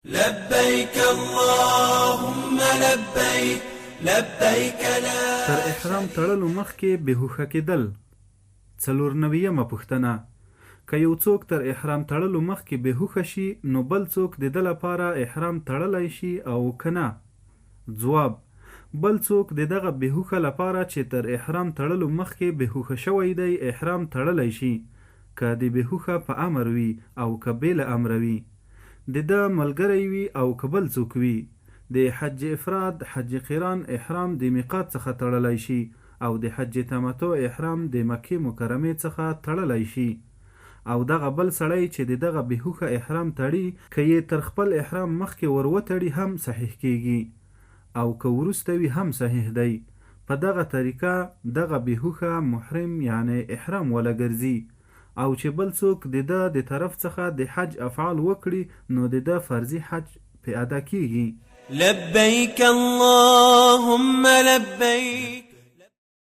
لبيك اللهم لبيك لبيك لا تر احرام تړلو مخکې بهوښه کېدل. 94مه پوښتنه: که یو څوک تر احرام تړلو مخکې بهوښه شي نو بل څوک د ده لپاره احرام تړلی شي او که نه؟ ځواب: بل څوک د دغه بهوښه لپاره چې تر احرام تړلو مخکې بهوښه شوی دی احرام تړلی شي، که د بهوښه په امر وي او که بې له امره وي، د ده ملګری وي او که بل څوک وي. د حج افراد، حج قران احرام د میقات څخه تړلی شي او د حج تمتع احرام د مکې مکرمې څخه تړلی شي. او دغه بل سړی چې د دغه بهوښه احرام تړي، که یې تر خپل احرام مخکې ور وتړي هم صحیح کیږي او که وروسته وي هم صحیح دی. په دغه طریقه دغه بهوښه محرم یعنی احرام وله ګرځي، او چې بل څوک د ده د طرف څخه د حج افعال وکړي نو د ده فرضي حج په ادا کیږي. لبيك اللهم لبيك.